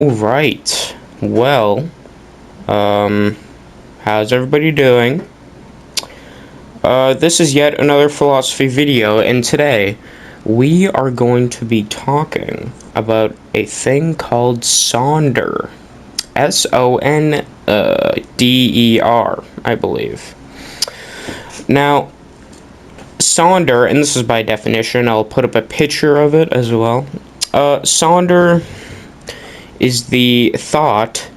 Right. Well, how's everybody doing? This is yet another philosophy video, and today we are going to be talking about a thing called Sonder. Sonder, I believe. Now, Sonder, and this is by definition, I'll put up a picture of it as well. Sonder is the thought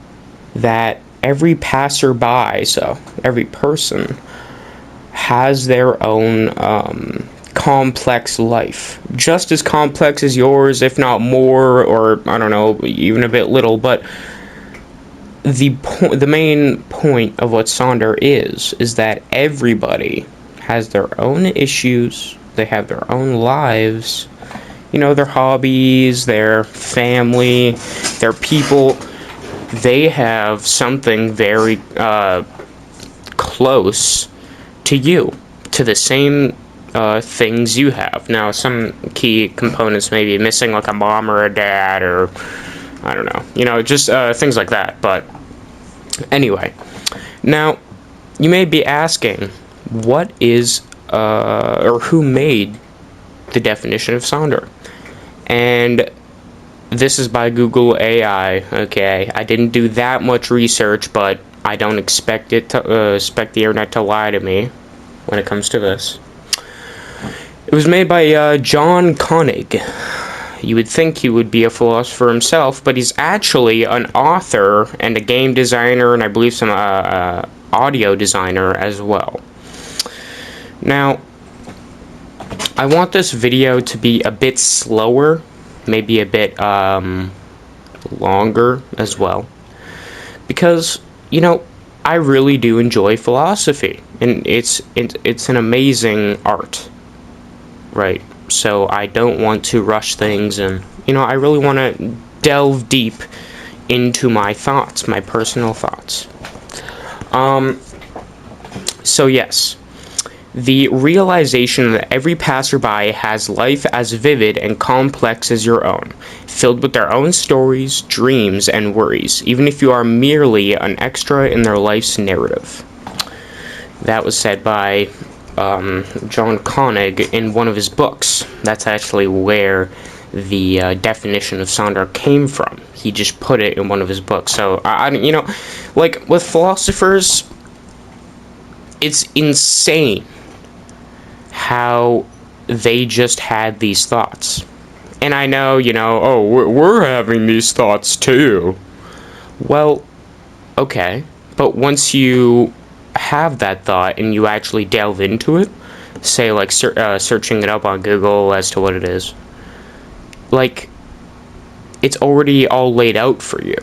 that every passerby, so every person, has their own complex life. Just as complex as yours, if not more, or I don't know, even a bit little, but the main point of what Sonder is that everybody has their own issues, they have their own lives, their hobbies, their family, their people. They have something very close to you, to the same things you have. Now, some key components may be missing, like a mom or a dad, or I don't know, just things like that. But anyway, now you may be asking, what is or who made the definition of Sonder? And this is by Google AI. Okay, I didn't do that much research, but I don't expect the internet to lie to me when it comes to this. It was made by John Koenig. You would think he would be a philosopher himself, but he's actually an author and a game designer, and I believe some audio designer as well. Now, I want this video to be a bit slower, maybe a bit longer as well, because I really do enjoy philosophy, and it's an amazing art, right? So I don't want to rush things, and I really want to delve deep into my thoughts, my personal thoughts. So yes, the realization that every passerby has life as vivid and complex as your own, filled with their own stories, dreams, and worries, even if you are merely an extra in their life's narrative. That was said by John Koenig in one of his books. That's actually where the definition of Sonder came from. He just put it in one of his books. So, like with philosophers, it's insane how they just had these thoughts. And I know, oh, we're having these thoughts too. Well, okay, but once you have that thought and you actually delve into it, say like searching it up on Google as to what it is, like, it's already all laid out for you,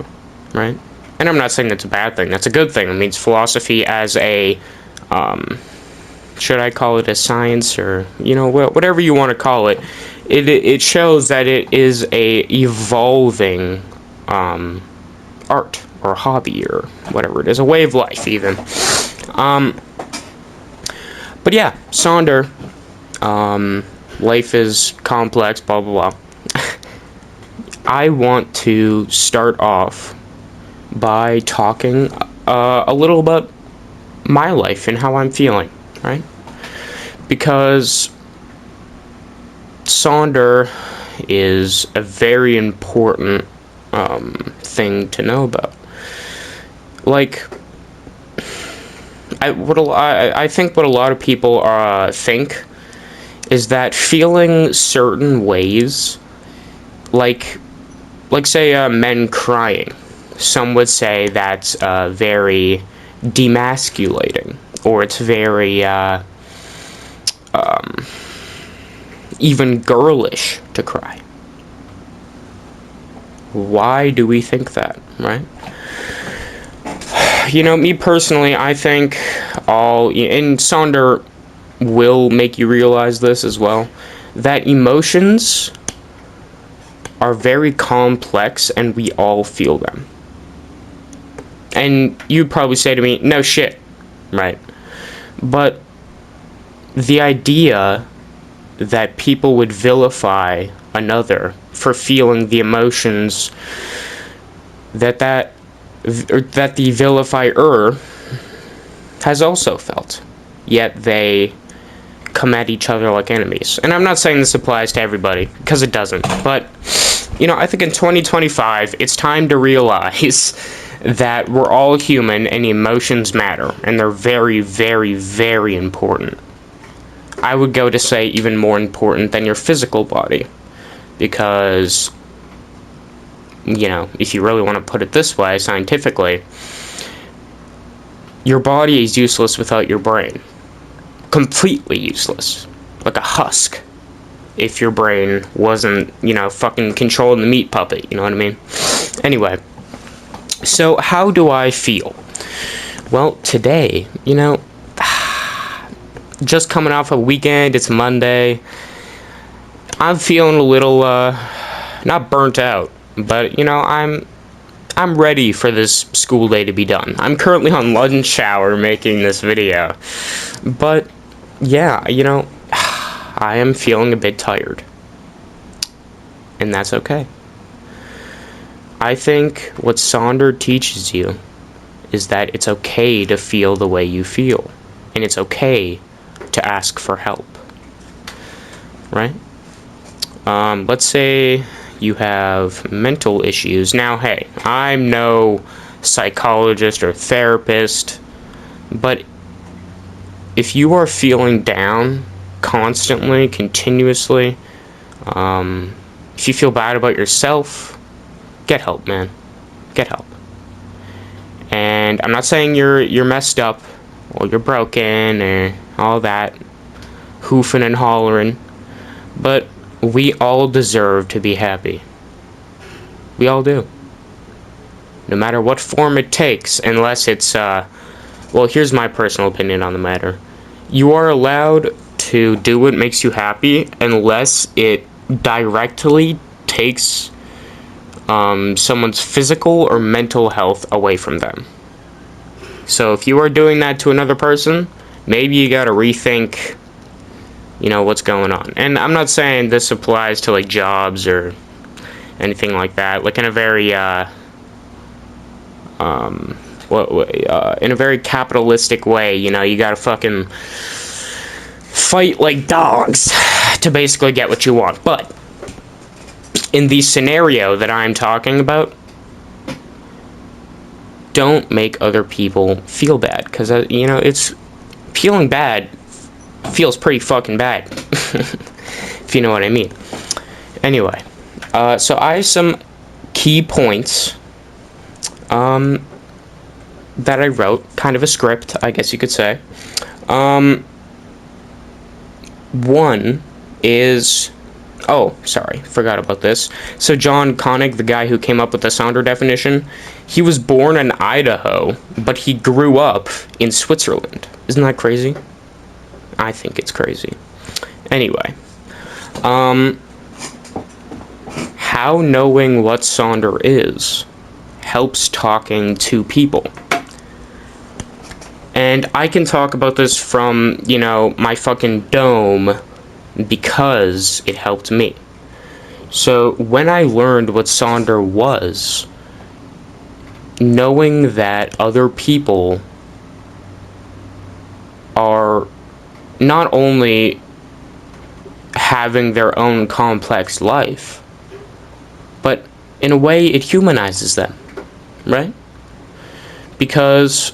right? And I'm not saying that's a bad thing, that's a good thing. It means philosophy as a should I call it a science, or whatever you want to call it, it shows that it is a evolving art or hobby or whatever it is, a way of life even. But yeah, Sonder, life is complex, blah blah blah. I want to start off by talking a little about my life and how I'm feeling, right? Because Sonder is a very important thing to know about. Like, I think what a lot of people think is that feeling certain ways, like say men crying, some would say that's very demasculating, or it's very even girlish to cry. Why do we think that, right? Me personally, I think and Sonder will make you realize this as well, that emotions are very complex and we all feel them. And you'd probably say to me, no shit, right? But the idea that people would vilify another for feeling the emotions that the vilifier has also felt. Yet they come at each other like enemies. And I'm not saying this applies to everybody, because it doesn't. But, I think in 2025, it's time to realize that we're all human and emotions matter. And they're very, very, very important. I would go to say even more important than your physical body. Because, if you really want to put it this way, scientifically, your body is useless without your brain. Completely useless. Like a husk. If your brain wasn't, fucking controlling the meat puppet, you know what I mean? Anyway. So, how do I feel? Well, today, just coming off a weekend, it's Monday. I'm feeling a little, not burnt out, but, I'm ready for this school day to be done. I'm currently on lunch hour making this video. But, yeah, I am feeling a bit tired. And that's okay. I think what Sonder teaches you is that it's okay to feel the way you feel. And it's okay to ask for help. Right? Let's say you have mental issues. Now, hey, I'm no psychologist or therapist, but if you are feeling down constantly, continuously, if you feel bad about yourself, get help, man. Get help. And I'm not saying you're messed up or you're broken or all that hoofing and hollering, but we all deserve to be happy. We all do. No matter what form it takes, unless it's, well, here's my personal opinion on the matter. You are allowed to do what makes you happy unless it directly takes someone's physical or mental health away from them. So if you are doing that to another person, maybe you gotta rethink what's going on. And I'm not saying this applies to, like, jobs or anything like that. Like, in a very, in a very capitalistic way, you gotta fucking fight like dogs to basically get what you want. But in the scenario that I'm talking about, don't make other people feel bad. Because, it's feeling bad feels pretty fucking bad, if you know what I mean. Anyway, so I have some key points that I wrote, kind of a script, I guess you could say. One is, oh, sorry, forgot about this. So John Koenig, the guy who came up with the Sonder definition, he was born in Idaho, but he grew up in Switzerland. Isn't that crazy? I think it's crazy. Anyway, how knowing what Sonder is helps talking to people. And I can talk about this from, my fucking dome because it helped me. So when I learned what Sonder was, knowing that other people are not only having their own complex life, but in a way it humanizes them, right? Because,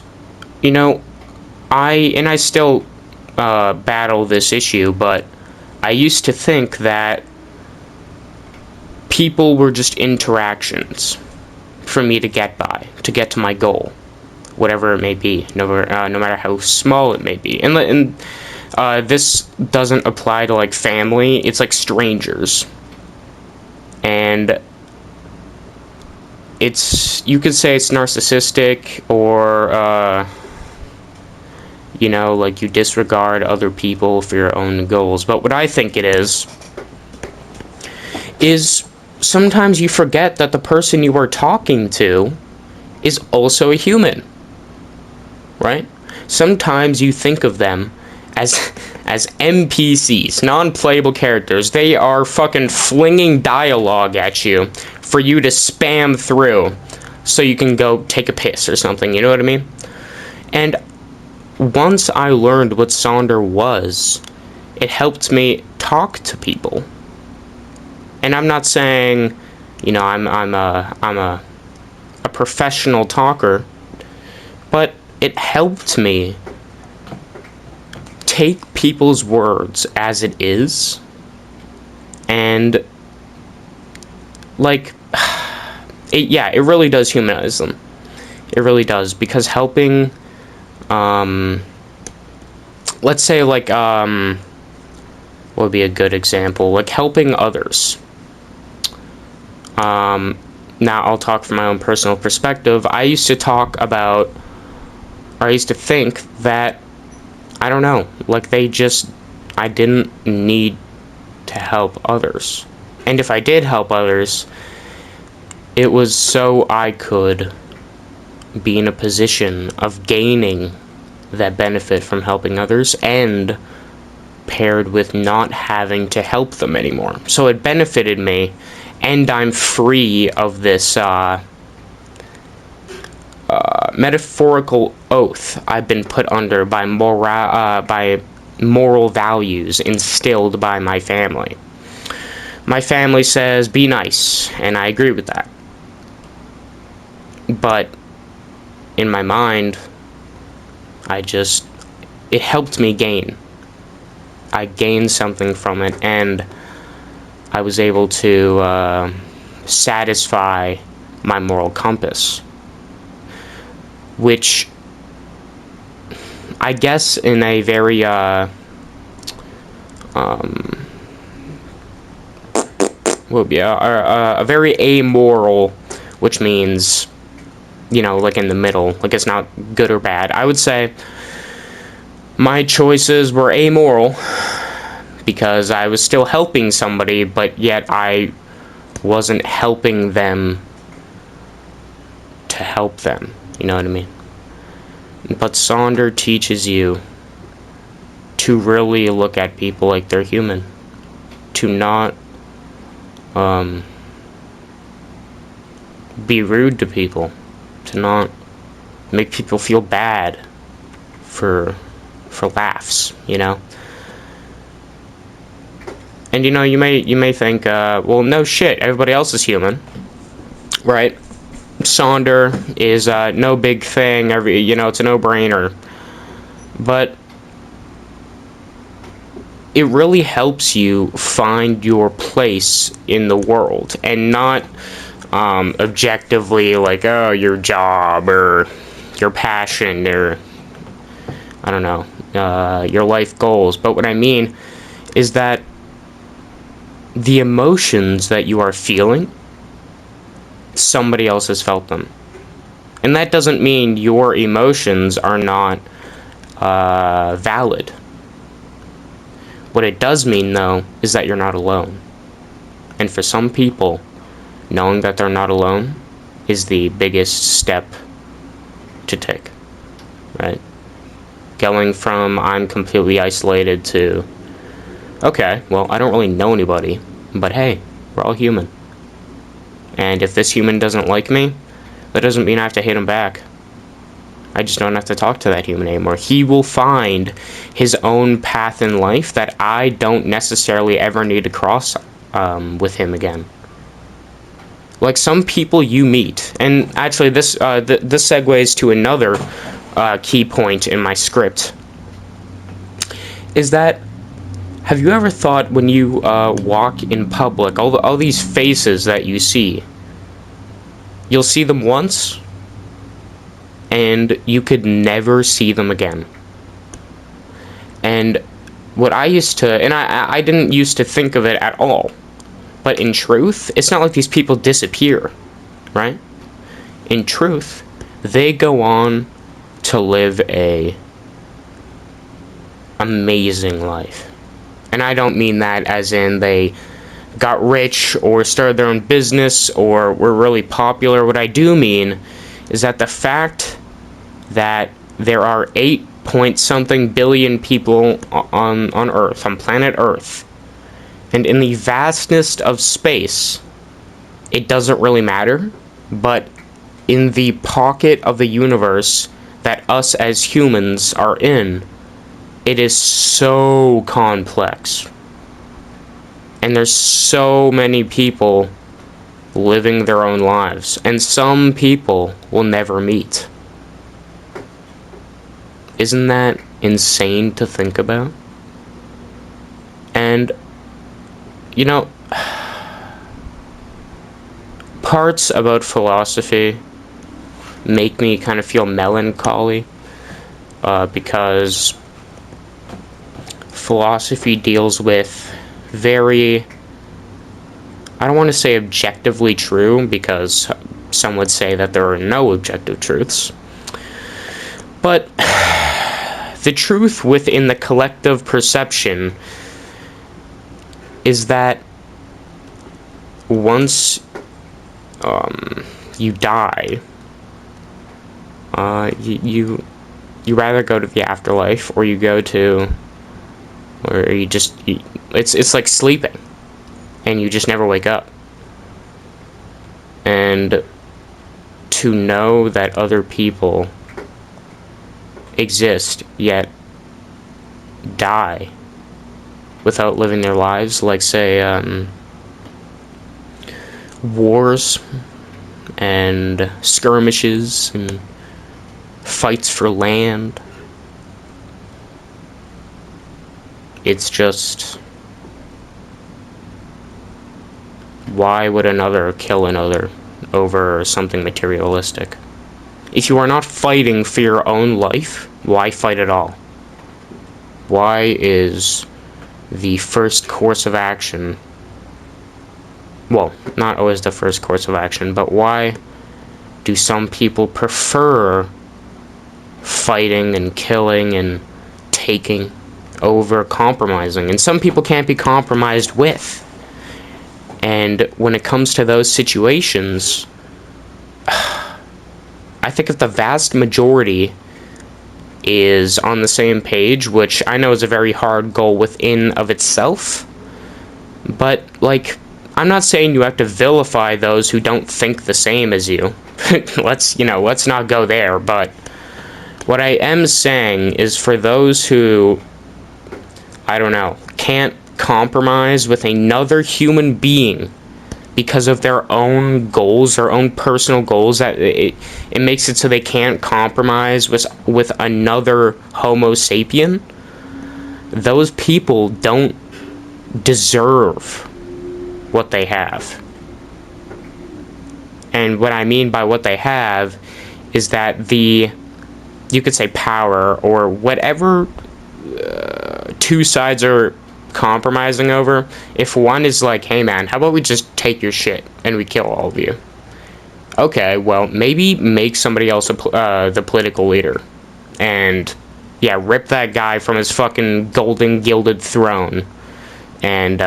I still battle this issue, but I used to think that people were just interactions for me to get by, to get to my goal, whatever it may be, no matter how small it may be. And this doesn't apply to, like, family. It's like strangers. And you could say it's narcissistic, or, like, you disregard other people for your own goals. But what I think it is sometimes you forget that the person you are talking to is also a human. Right? Sometimes you think of them as NPCs, non-playable characters. They are fucking flinging dialogue at you for you to spam through so you can go take a piss or something, you know what I mean? And once I learned what Sonder was, it helped me talk to people. And I'm not saying, I'm a professional talker, but it helped me take people's words as it is, and like, it really does humanize them. It really does, because helping, let's say, like, what would be a good example? Like, helping others. Now I'll talk from my own personal perspective. I used to think that, I don't know, like, I didn't need to help others. And if I did help others, it was so I could be in a position of gaining that benefit from helping others, and paired with not having to help them anymore. So it benefited me, and I'm free of this metaphorical oath I've been put under by moral values instilled by my family. My family says, be nice, and I agree with that. But in my mind, it helped me gain. I gained something from it, and I was able to satisfy my moral compass, which I guess in a very would be a very amoral, which means, like in the middle, like it's not good or bad. I would say my choices were amoral because I was still helping somebody, but yet I wasn't helping them to help them. You know what I mean? But Sonder teaches you to really look at people like they're human. To not be rude to people. To not make people feel bad for laughs, And you may think, well, no shit, everybody else is human, right? Sonder is no big thing. It's a no-brainer. But it really helps you find your place in the world, and not objectively like, oh, your job or your passion or, I don't know, your life goals. But what I mean is that the emotions that you are feeling, somebody else has felt them. And that doesn't mean your emotions are not valid. What it does mean, though, is that you're not alone. And for some people, knowing that they're not alone is the biggest step to take, right? Going from I'm completely isolated to, okay, well, I don't really know anybody, but hey, we're all human. And if this human doesn't like me, that doesn't mean I have to hate him back. I just don't have to talk to that human anymore. He will find his own path in life that I don't necessarily ever need to cross with him again. Like some people you meet, and actually this segues to another key point in my script, is that, have you ever thought when you walk in public, all these faces that you see, you'll see them once, and you could never see them again. And what I used to, and I didn't used to think of it at all, but in truth, it's not like these people disappear, right? In truth, they go on to live a amazing life. And I don't mean that as in they got rich or started their own business or were really popular. What I do mean is that the fact that there are 8-point-something billion people on Earth, on planet Earth, and in the vastness of space, it doesn't really matter, but in the pocket of the universe that us as humans are in, it is so complex. And there's so many people living their own lives, and some people will never meet. Isn't that insane to think about? And, you know, parts about philosophy make me kind of feel melancholy, because philosophy deals with very, I don't want to say objectively true, because some would say that there are no objective truths, but the truth within the collective perception is that once you die, you rather go to the afterlife, or you go to, or you just, it's like sleeping, and you just never wake up. And to know that other people exist yet die without living their lives, like say wars and skirmishes and fights for land, it's just, why would another kill another over something materialistic? If you are not fighting for your own life, why fight at all? Why is the first course of action, well, not always the first course of action, but why do some people prefer fighting and killing and taking over compromising? And some people can't be compromised with. And when it comes to those situations, I think if the vast majority is on the same page, which I know is a very hard goal within of itself, but, like, I'm not saying you have to vilify those who don't think the same as you. let's not go there, but what I am saying is, for those who, I don't know, can't compromise with another human being because of their own goals, their own personal goals, that it makes it so they can't compromise with another Homo sapien, those people don't deserve what they have. And what I mean by what they have is that you could say power, or whatever two sides are compromising over, if one is like, hey man, how about we just take your shit and we kill all of you? Okay, well, maybe make somebody else the political leader, and yeah, rip that guy from his fucking golden gilded throne, and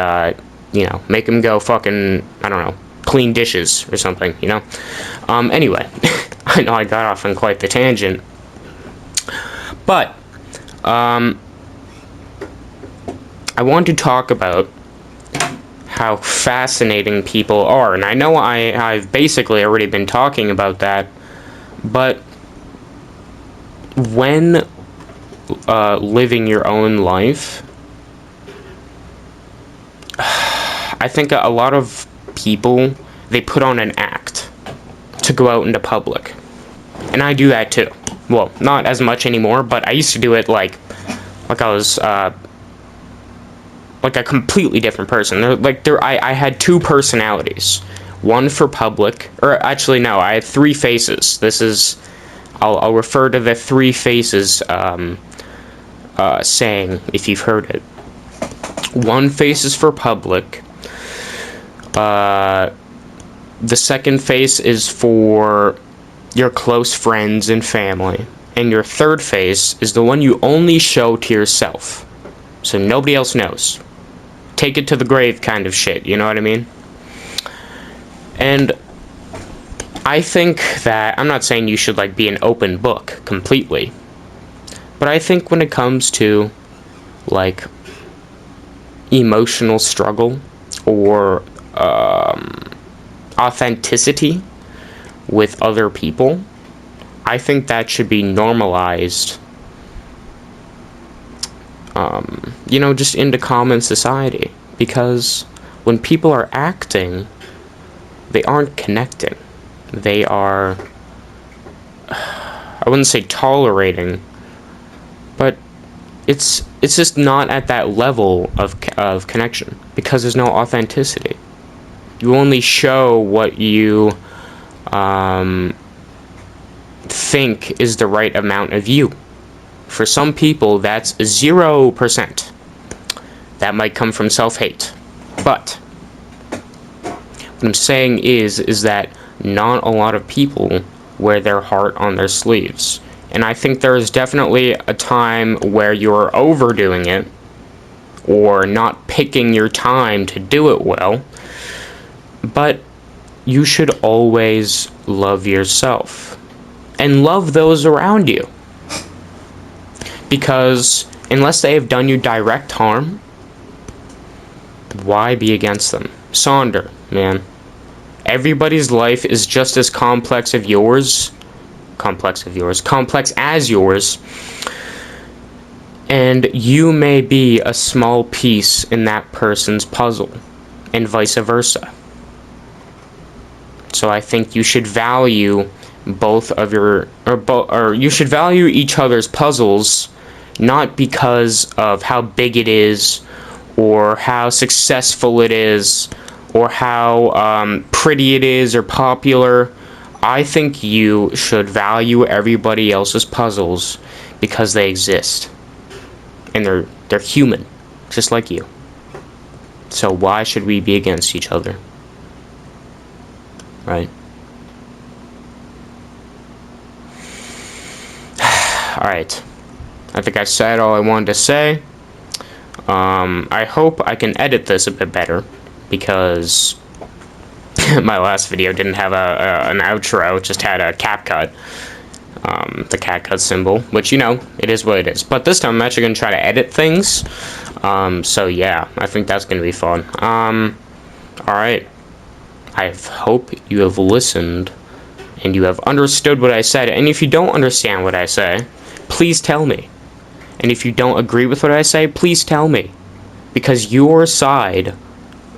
make him go fucking, I don't know, clean dishes or something, anyway. I know I got off on quite the tangent, but I want to talk about how fascinating people are, and I know I've basically already been talking about that, but when living your own life, I think a lot of people, they put on an act to go out into public, and I do that too. Well, not as much anymore, but I used to do it like I was like a completely different person. I had two personalities. One for public, or actually no, I had three faces. This is, I'll refer to the three faces saying, if you've heard it. One face is for public. The second face is for your close friends and family. And your third face is the one you only show to yourself, so nobody else knows. Take it to the grave kind of shit, you know what I mean? And I think that, I'm not saying you should be an open book completely, but I think when it comes to emotional struggle or authenticity, with other people, I think that should be normalized, just into common society. Because when people are acting, they aren't connecting. They are, I wouldn't say tolerating, but it's just not at that level of connection, because there's no authenticity. You only show what you think is the right amount of you. For some people, that's 0%. That might come from self-hate. But what I'm saying is that not a lot of people wear their heart on their sleeves. And I think there is definitely a time where you're overdoing it, or not picking your time to do it well. But you should always love yourself and love those around you. Because unless they have done you direct harm, why be against them? Sonder, man. Everybody's life is just as complex as yours. And you may be a small piece in that person's puzzle, and vice versa. So I think you should value you should value each other's puzzles, not because of how big it is, or how successful it is, or how pretty it is, or popular. I think you should value everybody else's puzzles because they exist, and they're human, just like you. So why should we be against each other? Right? Alright. I think I said all I wanted to say. I hope I can edit this a bit better, because my last video didn't have an outro, it just had a CapCut. The CapCut symbol, which, it is what it is. But this time I'm actually going to try to edit things. So yeah, I think that's going to be fun. Alright. I hope you have listened and you have understood what I said. And if you don't understand what I say, please tell me. And if you don't agree with what I say, please tell me. Because your side,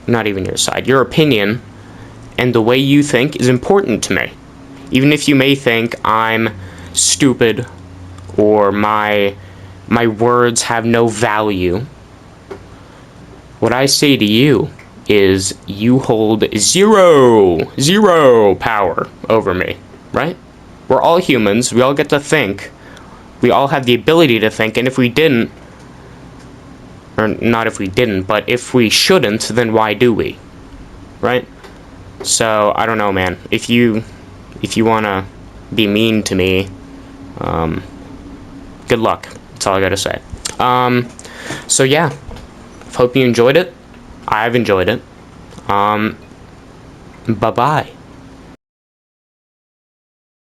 not even your side, your opinion and the way you think is important to me. Even if you may think I'm stupid or my words have no value, what I say to you is you hold zero power over me, right? We're all humans, we all get to think, we all have the ability to think, and if we didn't, or not if we didn't, but if we shouldn't, then why do we, right? So, I don't know, man. If you wanna be mean to me, good luck. That's all I gotta say. So yeah, hope you enjoyed it. I've enjoyed it. Bye-bye.